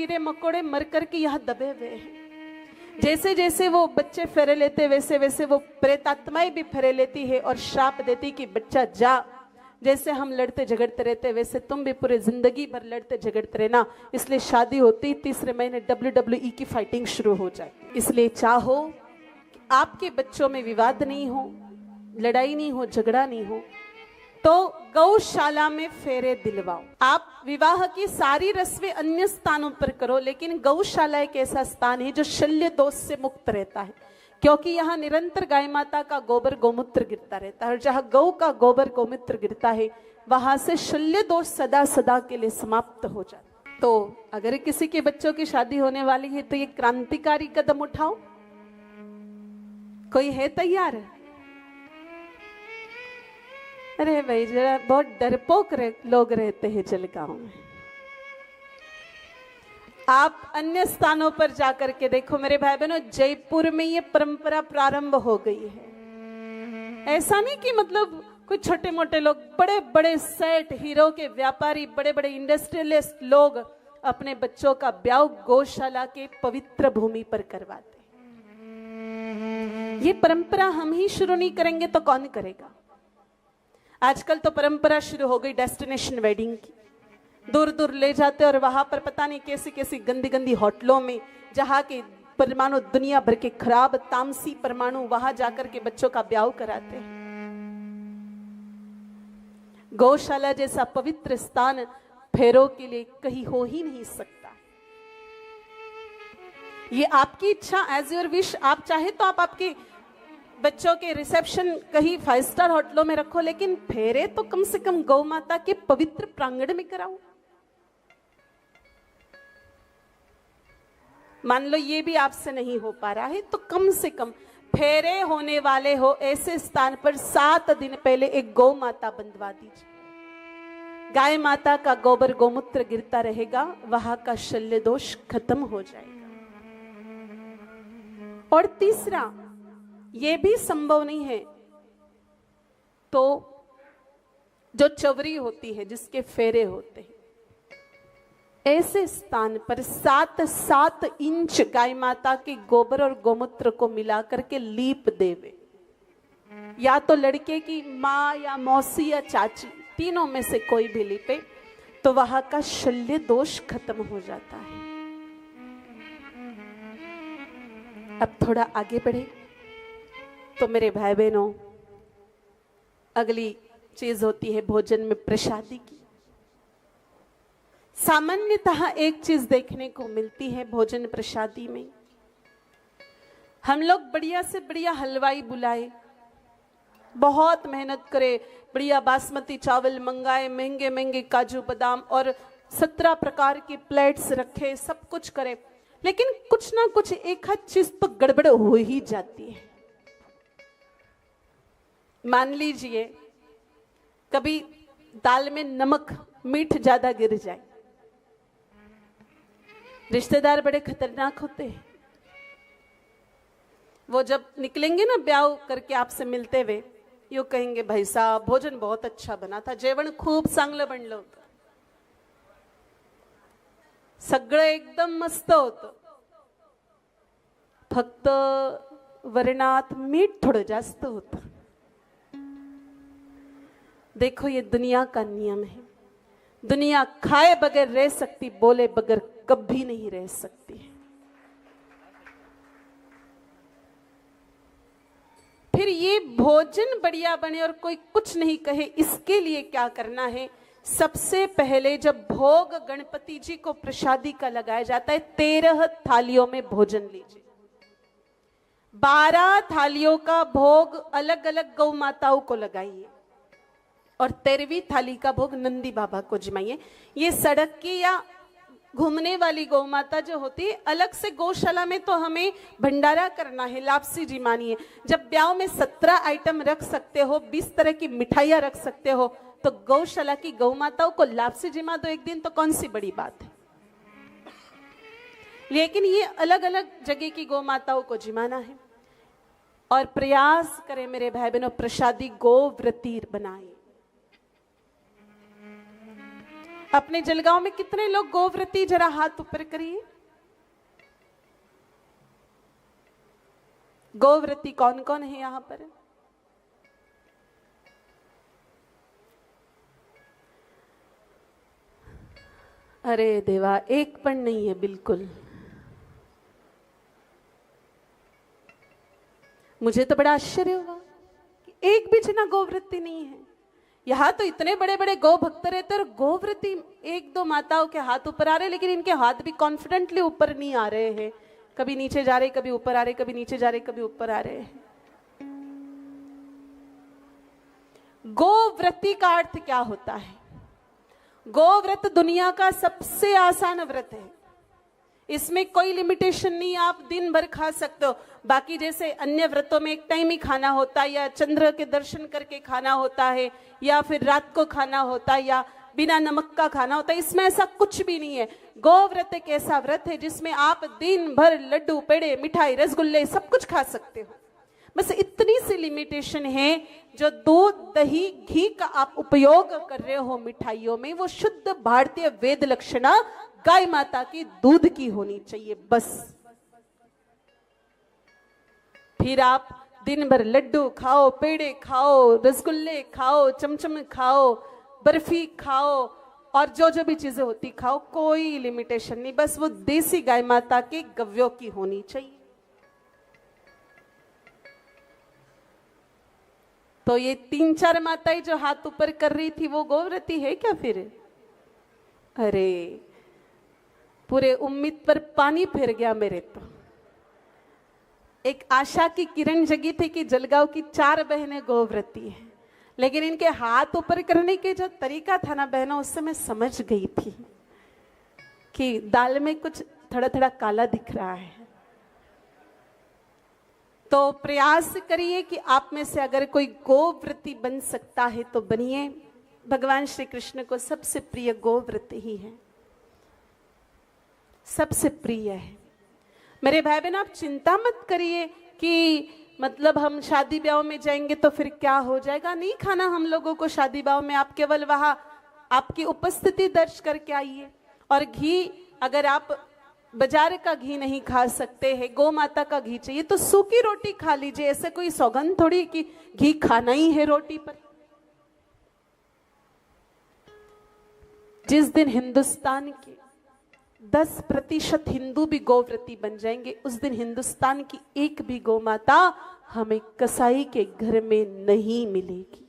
कीड़े मकोड़े मर करके यहाँ दबे हुए हैं। जैसे जैसे वो बच्चे फेरे लेते वैसे वैसे वो प्रेतात्माएं भी फेरे लेती है और श्राप देती कि बच्चा जा। जैसे हम लड़ते झगड़ते रहते वैसे तुम भी पूरे जिंदगी भर लड़ते झगड़ते रहना। इसलिए शादी होती तीसरे महीने WWE की फाइटिंग शुरू हो जाए। इसलिए चाहो कि आपके बच्चों में विवाद नहीं हो, लड़ाई नहीं हो, झगड़ा नहीं हो, तो गौशाला में फेरे दिलवाओ। आप विवाह की सारी रस्में अन्य स्थानों पर करो, लेकिन गौशाला एक ऐसा स्थान है जो शल्य दोष से मुक्त रहता है, क्योंकि यहाँ निरंतर गाय माता का गोबर गोमूत्र गिरता रहता है और जहाँ गौ का गोबर गोमूत्र गिरता है वहां से शल्य दोष सदा सदा के लिए समाप्त हो जाता है। तो अगर किसी के बच्चों की शादी होने वाली है तो ये क्रांतिकारी कदम उठाओ। कोई है तैयार? अरे भाई जरा बहुत डरपोक लोग रहते हैं जलगांव में। आप अन्य स्थानों पर जाकर के देखो मेरे भाई बहनों, जयपुर में ये परंपरा प्रारंभ हो गई है। ऐसा नहीं कि मतलब कोई छोटे मोटे लोग, बड़े बड़े सेठ, हीरो के व्यापारी, बड़े बड़े इंडस्ट्रियलिस्ट लोग अपने बच्चों का ब्याह गौशाला के पवित्र भूमि पर करवाते हैं। ये परंपरा हम ही शुरू नहीं करेंगे तो कौन करेगा? आजकल तो परंपरा शुरू हो गई डेस्टिनेशन वेडिंग की। दूर दूर ले जाते और वहां पर पता नहीं कैसी कैसी गंदी गंदी होटलों में, जहां के परमाणु दुनिया भर के खराब तामसी परमाणु, वहां जाकर के बच्चों का ब्याह कराते हैं। गौशाला जैसा पवित्र स्थान फेरों के लिए कहीं हो ही नहीं सकता। ये आपकी इच्छा, एज योर विश। आप चाहे तो आप आपके बच्चों के रिसेप्शन कहीं 5 स्टार होटलों में रखो, लेकिन फेरे तो कम से कम गौ माता के पवित्र प्रांगण में कराओ। मान लो ये भी आपसे नहीं हो पा रहा है तो कम से कम फेरे होने वाले हो ऐसे स्थान पर 7 दिन पहले एक गौ माता बंधवा दीजिए। गाय माता का गोबर गोमूत्र गिरता रहेगा, वहां का शल्य दोष खत्म हो जाएगा। और तीसरा, ये भी संभव नहीं है तो जो चवरी होती है, जिसके फेरे होते हैं, ऐसे स्थान पर 7-7 इंच गाय माता के गोबर और गोमूत्र को मिलाकर के लीप देवे। या तो लड़के की माँ या मौसी या चाची, तीनों में से कोई भी लीपे तो वहां का शल्य दोष खत्म हो जाता है। अब थोड़ा आगे बढ़े तो मेरे भाई बहनों, अगली चीज होती है भोजन में प्रसादी की। सामान्यतः एक चीज देखने को मिलती है भोजन प्रसादी में, हम लोग बढ़िया से बढ़िया हलवाई बुलाए, बहुत मेहनत करे, बढ़िया बासमती चावल मंगाए, महंगे महंगे काजू बादाम और 17 प्रकार की प्लेट्स रखे, सब कुछ करे, लेकिन कुछ ना कुछ एक आध चीज तो गड़बड़ हो ही जाती है। मान लीजिए कभी दाल में नमक मीठ ज्यादा गिर जाए। रिश्तेदार बड़े खतरनाक होते हैं। वो जब निकलेंगे ना ब्याह करके आपसे मिलते हुए, यूं कहेंगे, भाई साहब भोजन बहुत अच्छा बना था, जेवण खूप चांगलं बनलं होतं, सगळं एकदम मस्त होतं, फक्त वरणात मीठ थोडं जास्त होतं। देखो ये दुनिया का नियम है। दुनिया खाए बगैर रह सकती, बोले बगैर कभी नहीं रह सकती है। फिर ये भोजन बढ़िया बने और कोई कुछ नहीं कहे, इसके लिए क्या करना है? सबसे पहले जब भोग गणपति जी को प्रसादी का लगाया जाता है, 13 थालियों में भोजन लीजिए। 12 थालियों का भोग अलग अलग गौ माताओं को लगाइए और 13वीं थाली का भोग नंदी बाबा को जमाइए। ये सड़क की या घूमने वाली गौ माता जो होती है, अलग से गौशाला में तो हमें भंडारा करना है, लापसी जी मानिए। जब ब्याह में 17 आइटम रख सकते हो, 20 तरह की मिठाइयां रख सकते हो, तो गौशाला की गौ माताओं को लापसी जिमा दो एक दिन, तो कौन सी बड़ी बात है। लेकिन ये अलग अलग जगह की गौ माताओं को जिमाना है और प्रयास करें मेरे भाई बहनों, प्रसादी गोव्रती बनाए। अपने जलगांव में कितने लोग गोव्रती, जरा हाथ ऊपर करिए। गोव्रती कौन कौन है यहां पर? अरे देवा, एक पण नहीं है बिल्कुल। मुझे तो बड़ा आश्चर्य हुआ कि एक भी जना गोव्रती नहीं है। यहाँ तो इतने बड़े बड़े गौ भक्त रहते और गोव्रती एक दो माताओं के हाथ ऊपर आ रहे, लेकिन इनके हाथ भी कॉन्फिडेंटली ऊपर नहीं आ रहे हैं। कभी नीचे जा रहे, कभी ऊपर आ रहे, कभी नीचे जा रहे, कभी ऊपर आ रहे हैं। गोव्रती का अर्थ क्या होता है? गोव्रत दुनिया का सबसे आसान व्रत है। इसमें कोई लिमिटेशन नहीं, आप दिन भर खा सकते हो। बाकी जैसे अन्य व्रतों में एक टाइम ही खाना होता है, या चंद्र के दर्शन करके खाना होता है, या फिर रात को खाना होता है, या बिना नमक का खाना होता है, इसमें ऐसा कुछ भी नहीं है। गोव्रत एक ऐसा व्रत है जिसमें आप दिन भर लड्डू, पेड़े, मिठाई, रसगुल्ले सब कुछ खा सकते हो। बस इतनी सी लिमिटेशन है, जो दूध, दही, घी का आप उपयोग कर रहे हो मिठाइयों में, वो शुद्ध भारतीय वेद लक्षणा गाय माता की दूध की होनी चाहिए बस। फिर आप दिन भर लड्डू खाओ, पेड़े खाओ, रसगुल्ले खाओ, चमचम खाओ, बर्फी खाओ, और जो जो भी चीजें होती खाओ, कोई लिमिटेशन नहीं। बस वो देसी गाय माता के गव्यों की होनी चाहिए। तो ये 3-4 माताएं जो हाथ ऊपर कर रही थी, वो गोव्रती है क्या फिर? अरे पूरे उम्मीद पर पानी फिर गया मेरे। तो एक आशा की किरण जगी थी कि जलगांव की 4 बहनें गोव्रती हैं, लेकिन इनके हाथ ऊपर करने के जो तरीका था ना बहनों, उससे मैं समझ गई थी कि दाल में कुछ थोड़ा थोड़ा काला दिख रहा है। तो प्रयास करिए कि आप में से अगर कोई गोव्रती बन सकता है तो बनिए। भगवान श्री कृष्ण को सबसे प्रिय गोव्रत ही है, सबसे प्रिय है। मेरे भाई बहन, आप चिंता मत करिए कि मतलब हम शादी ब्याह में जाएंगे तो फिर क्या हो जाएगा। नहीं खाना हम लोगों को शादी ब्याह में, आप केवल वहां आपकी उपस्थिति दर्ज करके आइए। और घी, अगर आप बाजार का घी नहीं खा सकते हैं, गौ माता का घी चाहिए, तो सूखी रोटी खा लीजिए। ऐसे कोई सौगंध थोड़ी कि घी खाना ही है रोटी पर। जिस दिन हिंदुस्तान के 10% हिंदू भी गोव्रती बन जाएंगे, उस दिन हिंदुस्तान की एक भी गौ माता हमें कसाई के घर में नहीं मिलेगी।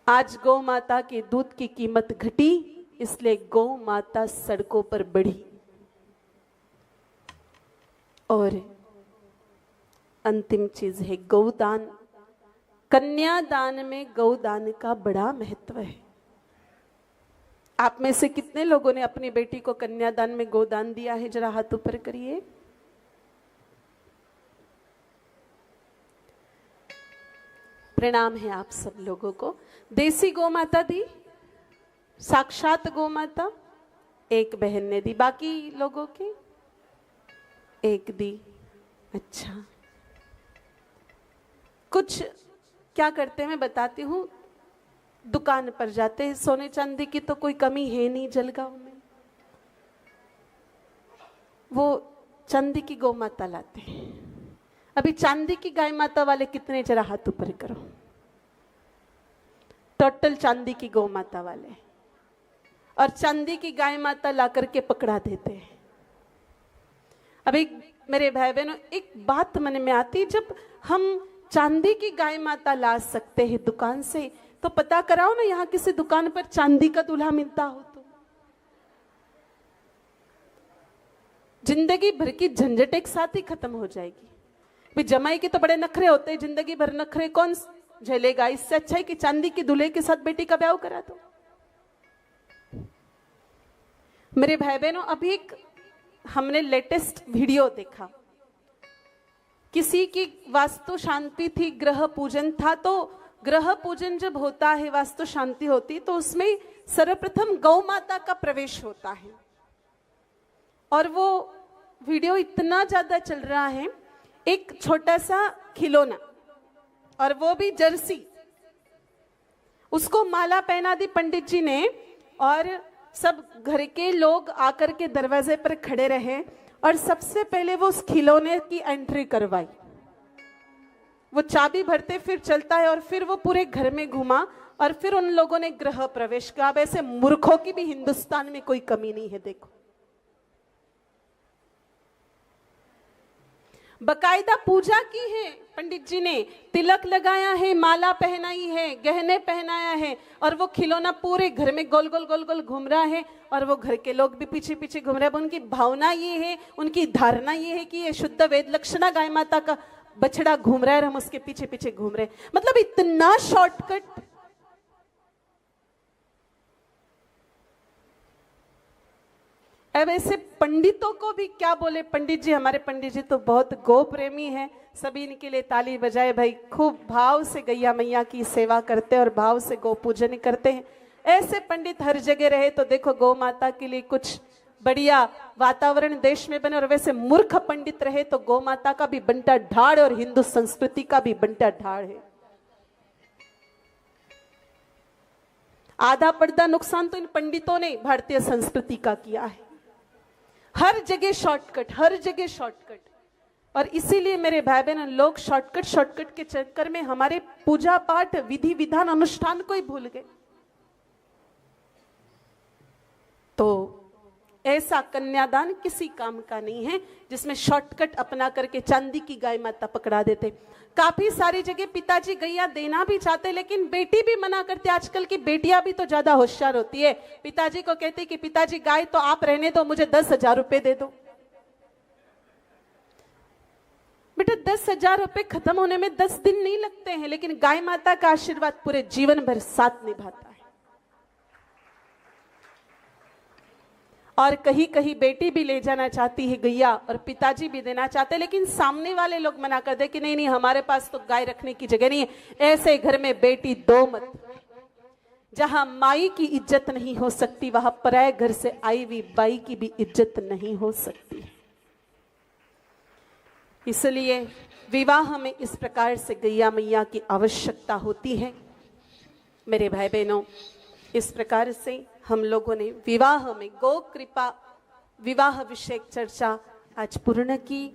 आज गौ माता के दूध की कीमत घटी, इसलिए गौ माता सड़कों पर बढ़ी। और अंतिम चीज है गौदान। कन्यादान में गौदान का बड़ा महत्व है। आप में से कितने लोगों ने अपनी बेटी को कन्यादान में गोदान दिया है? जरा हाथ ऊपर करिए। प्रणाम है आप सब लोगों को। देसी गौ माता दी, साक्षात गौ माता एक बहन ने दी, बाकी लोगों की एक दी। अच्छा, कुछ क्या करते हैं मैं बताती हूँ। दुकान पर जाते हैं, सोने चांदी की तो कोई कमी है नहीं जलगांव में, वो चांदी की गौ माता लाते हैं। अभी चांदी की गाय माता वाले कितने, जरा हाथ ऊपर करो। टोटल चांदी की गौ माता वाले, और चांदी की गाय माता ला करके पकड़ा देते हैं। अभी मेरे भाई बहनों, एक बात मन में आती, जब हम चांदी की गाय माता ला सकते हैं दुकान से, तो पता कराओ ना यहाँ किसी दुकान पर चांदी का दूल्हा मिलता हो तो। जिंदगी भर की झंझट एक साथ ही खत्म हो जाएगी। भी जमाई के तो बड़े नखरे होते हैं, जिंदगी भर नखरे कौन झेलेगा। इससे अच्छा है कि चांदी के दूल्हे के साथ बेटी का ब्याह करा दो। मेरे भाई बहनों, अभी एक हमने लेटेस्ट वीडियो देखा, किसी की वास्तु शांति थी, ग्रह पूजन था। तो ग्रह पूजन जब होता है, वास्तु शांति होती, तो उसमें सर्वप्रथम गौ माता का प्रवेश होता है। और वो वीडियो इतना ज्यादा चल रहा है, एक छोटा सा खिलौना, और वो भी जर्सी, उसको माला पहना दी पंडित जी ने, और सब घर के लोग आकर के दरवाजे पर खड़े रहे और सबसे पहले वो उस खिलौने की एंट्री करवाई। वो चाबी भरते फिर चलता है और फिर वो पूरे घर में घुमा और फिर उन लोगों ने गृह प्रवेश किया। अब ऐसे मूर्खों की भी हिंदुस्तान में कोई कमी नहीं है। देखो, बकायदा पूजा की है पंडित जी ने, तिलक लगाया है, माला पहनाई है, गहने पहनाया है, और वो खिलौना पूरे घर में गोल गोल गोल गोल घूम रहा है और वो घर के लोग भी पीछे पीछे घूम रहे हैं। उनकी भावना ये है, उनकी धारणा ये है कि ये शुद्ध वेद लक्षणा गाय माता का बछड़ा घूम रहा है और हम उसके पीछे पीछे घूम रहे हैं। मतलब इतना शॉर्टकट। अब ऐसे पंडितों को भी क्या बोले। पंडित जी, हमारे पंडित जी तो बहुत गौ प्रेमी है, सभी इनके लिए ताली बजाए भाई। खूब भाव से गैया मैया की सेवा करते हैं और भाव से गौ पूजन करते हैं। ऐसे पंडित हर जगह रहे तो देखो गौ माता के लिए कुछ बढ़िया वातावरण देश में बने। और वैसे मूर्ख पंडित रहे तो गौ माता का भी बंटा ढाड़ और हिंदू संस्कृति का भी बंटा ढाड़ है। आधा पर्दा नुकसान तो इन पंडितों ने भारतीय संस्कृति का किया है। हर जगह शॉर्टकट, हर जगह शॉर्टकट। और इसीलिए मेरे भाई बहन, लोग शॉर्टकट के चक्कर में हमारे पूजा पाठ, विधि विधान, अनुष्ठान को ही भूल गए। तो ऐसा कन्यादान किसी काम का नहीं है जिसमें शॉर्टकट अपना करके चांदी की गाय माता पकड़ा देते। काफी सारी जगह पिताजी गैया देना भी चाहते लेकिन बेटी भी मना करते। आजकल की बेटियां भी तो ज्यादा होशियार होती है। पिताजी को कहते कि पिताजी गाय तो आप रहने दो, मुझे 10,000 रुपए दे दो। बेटा 10,000 रुपए खत्म होने में 10 दिन नहीं लगते हैं, लेकिन गाय माता का आशीर्वाद पूरे जीवन भर साथ निभाता है। और कहीं कहीं बेटी भी ले जाना चाहती है गैया और पिताजी भी देना चाहते, लेकिन सामने वाले लोग मना कर दे कि नहीं नहीं, हमारे पास तो गाय रखने की जगह नहीं है। ऐसे घर में बेटी दो मत। जहां माई की इज्जत नहीं हो सकती वहां पराये घर से आई हुई बाई की भी इज्जत नहीं हो सकती। इसलिए विवाह में इस प्रकार से गैया मैया की आवश्यकता होती है। मेरे भाई बहनों, इस प्रकार से हम लोगों ने विवाह में गौ कृपा विवाह विषयक चर्चा आज पूर्ण की।